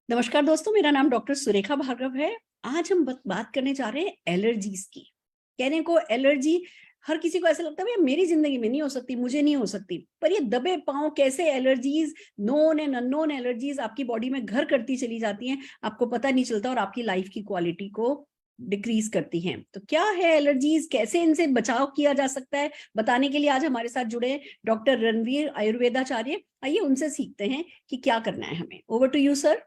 नमस्कार दोस्तों, मेरा नाम डॉक्टर सुरेखा भार्गव है। आज हम बात करने जा रहे हैं एलर्जीज की। कहने को एलर्जी हर किसी को ऐसा लगता है मेरी जिंदगी में नहीं हो सकती, मुझे नहीं हो सकती, पर ये दबे पांव कैसे allergies, known and unknown allergies आपकी बॉडी में घर करती चली जाती हैं, आपको पता नहीं चलता और आपकी लाइफ की क्वालिटी को डिक्रीज करती हैं। तो क्या है एलर्जीज, कैसे इनसे बचाव किया जा सकता है, बताने के लिए आज हमारे साथ जुड़े डॉक्टर रणवीर आयुर्वेदाचार्य। आइए उनसे सीखते हैं कि क्या करना है हमें। Over to you sir.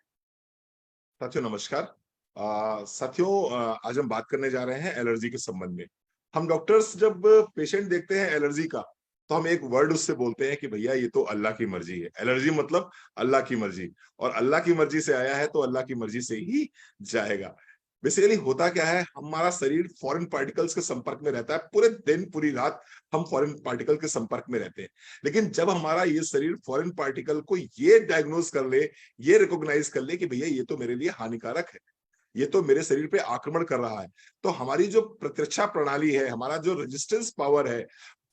साथियों नमस्कार। साथियों, आज हम बात करने जा रहे हैं एलर्जी के संबंध में। हम डॉक्टर्स जब पेशेंट देखते हैं एलर्जी का, तो हम एक वर्ड उससे बोलते हैं कि भैया ये तो अल्लाह की मर्जी है। एलर्जी मतलब अल्लाह की मर्जी, और अल्लाह की मर्जी से आया है तो अल्लाह की मर्जी से ही जाएगा। बेसिकली होता क्या है, हमारा शरीर फॉरेन पार्टिकल्स के संपर्क में रहता है। पूरे दिन पूरी रात हम फॉरेन पार्टिकल के संपर्क में रहते हैं। लेकिन जब हमारा ये शरीर फॉरेन पार्टिकल को ये डायग्नोज कर ले, ये रिकॉग्नाइज कर ले कि भैया ये तो मेरे लिए हानिकारक है, ये तो मेरे शरीर पे आक्रमण कर रहा है, तो हमारी जो प्रतिरक्षा प्रणाली है, हमारा जो रेजिस्टेंस पावर है,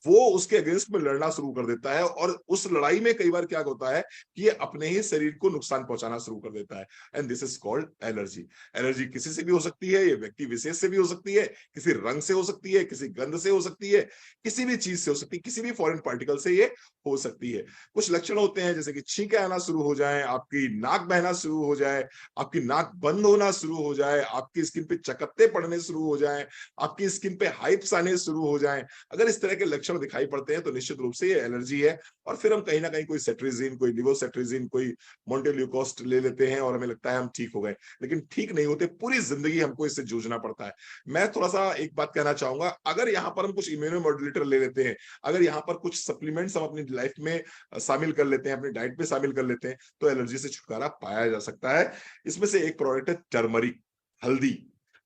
वो उसके अगेंस्ट में लड़ना शुरू कर देता है। और उस लड़ाई में कई बार क्या होता है कि ये अपने ही शरीर को नुकसान पहुंचाना शुरू कर देता है। And this is called allergy. Allergy किसी से भी हो सकती है, ये व्यक्ति विशेष से भी हो सकती है, किसी रंग से हो सकती है, किसी गंध से हो सकती है, किसी भी चीज से हो सकती है, किसी भी फॉरेन पार्टिकल से ये हो सकती है। कुछ लक्षण होते हैं जैसे कि छींकें आना शुरू हो जाए, आपकी नाक बहना शुरू हो जाए, आपकी नाक बंद होना शुरू हो जाए, आपकी स्किन पे चकत्ते पड़ने शुरू हो जाए, आपकी स्किन पे हाइप्स आने शुरू हो जाए। अगर इस तरह के लक्षण दिखाई पड़ते हैं तो निश्चित रूप से ये एलर्जी है। और फिर हम कहीं ना कहीं कोई सेट्रिजिन, कोई लिवोसेट्रिजिन, कोई मोन्टेल्यूकोस्ट ले लेते हैं और हमें लगता है हम ठीक हो गए, लेकिन ठीक नहीं होते। पूरी जिंदगी हमको इससे जूझना पड़ता है। मैं थोड़ा सा एक बात कहना चाहूंगा, अगर यहाँ पर हम कुछ इम्यूनोमॉड्यूलेटर ले लेते हैं, अगर यहाँ पर कुछ सप्लीमेंट्स हम अपनी लाइफ में शामिल कर लेते हैं, अपनी डाइट में शामिल कर लेते हैं, तो एलर्जी से छुटकारा पाया जा सकता है। इसमें से एक प्रोडक्ट है टर्मरिक, हल्दी।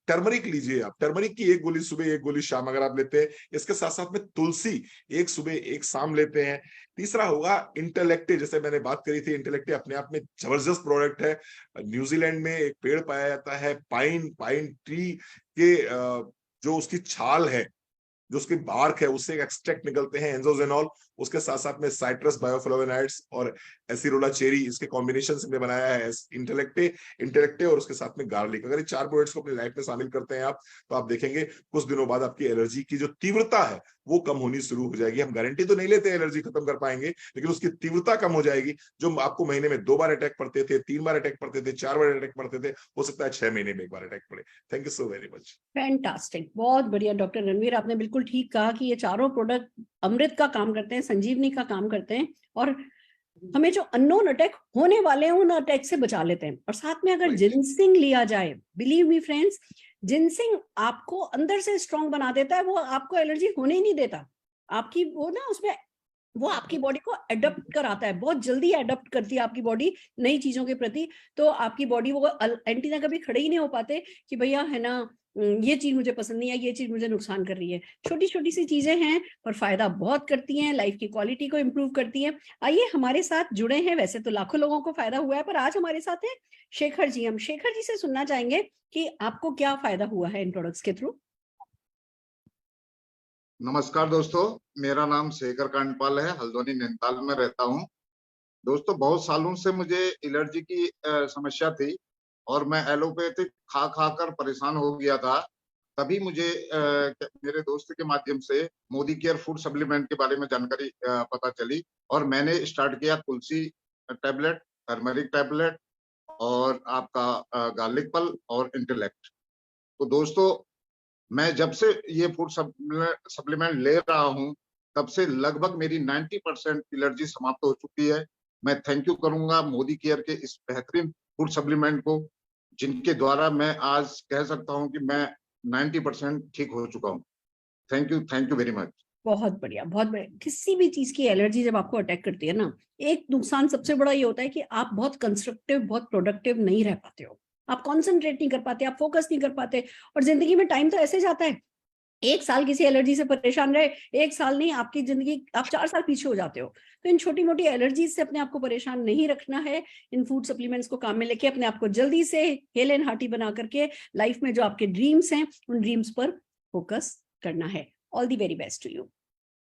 टर्मरिक लीजिए आप। टर्मरिक की एक गोली सुबह, एक गोली शाम अगर आप लेते हैं, इसके साथ साथ में तुलसी एक सुबह एक शाम लेते हैं। तीसरा होगा इंटेलेक्टे, जैसे मैंने बात करी थी, इंटेलेक्टे अपने आप में जबरदस्त प्रोडक्ट है। न्यूजीलैंड में एक पेड़ पाया जाता है पाइन, पाइन ट्री के जो उसकी छाल है, जो उसकी बार्क है, उससे एक एक्सट्रैक्ट निकलते हैं एंजोजेनॉल। उसके साथ साथ में साइट्रस बायोफ्लोवेनाइड्स और एसिरोला चेरी, इसके कॉम्बिनेशन से बनाया है इंटेलेक्टे। इंटेलेक्टे और उसके साथ में गार्लिक, अगर ये चार प्रोडक्ट्स को अपनी लाइफ में शामिल करते हैं आप, तो आप देखेंगे कुछ दिनों बाद आपकी एलर्जी की जो तीव्रता है वो कम होनी शुरू हो जाएगी। हम गारंटी तो नहीं लेते एलर्जी खत्म कर पाएंगे, लेकिन उसकी तीव्रता कम हो जाएगी। जो आपको महीने में 2 बार अटैक पड़ते थे, 3 बार अटैक पड़ते थे, 4 बार अटैक पड़ते थे, हो सकता है 6 महीने में एक बार अटैक पड़े। Thank you so very much. Fantastic, बहुत बढ़िया डॉक्टर रणवीर, आपने बिल्कुल ठीक कहा कि ये चारों प्रोडक्ट अमृत का काम करते हैं, संजीवनी का काम करते हैं, और हमें जो अननोन अटैक होने वाले हैं उन अटैक से बचा लेते हैं। और साथ में अगर जिनसिंग लिया जाए, बिलीव मी फ्रेंड्स, जिनसिंग आपको अंदर से स्ट्रांग बना देता है, वो आपको एलर्जी होने ही नहीं देता। आपकी वो ना उसमें वो आपकी बॉडी को एडप्ट कराता है, बहुत जल्दी एडप्ट करती है आपकी बॉडी नई चीजों के प्रति। तो आपकी बॉडी वो एंटीना कभी खड़े ही नहीं हो पाते कि भैया है ना, ये चीज मुझे पसंद नहीं है, ये चीज मुझे नुकसान कर रही है। छोटी छोटी सी चीजें हैं पर फायदा बहुत करती हैं, लाइफ की क्वालिटी को इंप्रूव करती हैं। आइए हमारे साथ जुड़े हैं, वैसे तो लाखों लोगों को फायदा हुआ है, पर आज हमारे साथ है शेखर जी। हम शेखर जी से सुनना चाहेंगे कि आपको क्या फायदा हुआ है इन प्रोडक्ट्स के थ्रू। नमस्कार दोस्तों, मेरा नाम शेखर कांडपाल है, हल्द्वानी नैनीताल में रहता हूं। दोस्तों, बहुत सालों से मुझे एलर्जी की समस्या थी और मैं एलोपैथिक खा खा कर परेशान हो गया था। तभी मुझे मेरे दोस्त के माध्यम से मोदी केयर फूड सप्लीमेंट के बारे में जानकारी पता चली और मैंने स्टार्ट किया तुलसी टैबलेट, टर्मरिक टैबलेट और आपका गार्लिक पल और इंटेलेक्ट। तो दोस्तों, मैं जब से ये फूड सप्लीमेंट ले रहा हूं, तब से लगभग मेरी 90% एलर्जी समाप्त हो चुकी है। मैं थैंक यू करूंगा मोदी केयर के इस बेहतरीन फूड सप्लीमेंट को, जिनके द्वारा मैं आज कह सकता हूं कि मैं 90% ठीक हो चुका हूं। Thank you very much. बहुत बढ़िया, बहुत बढ़िया। किसी भी चीज की एलर्जी जब आपको अटैक करती है ना, एक नुकसान सबसे बड़ा ये होता है कि आप बहुत कंस्ट्रक्टिव, बहुत प्रोडक्टिव नहीं रह पाते हो, आप कॉन्सेंट्रेट नहीं कर पाते, आप फोकस नहीं कर पाते। और जिंदगी में टाइम तो ऐसे जाता है, एक साल किसी एलर्जी से परेशान रहे, एक साल नहीं, आपकी जिंदगी, आप 4 साल पीछे हो जाते हो। तो इन छोटी मोटी एलर्जीज से अपने आप को परेशान नहीं रखना है। इन फूड सप्लीमेंट्स को काम में लेके अपने आप को जल्दी से हेल एंड हार्टी बना करके लाइफ में जो आपके ड्रीम्स हैं उन ड्रीम्स पर फोकस करना है। All the very best to you.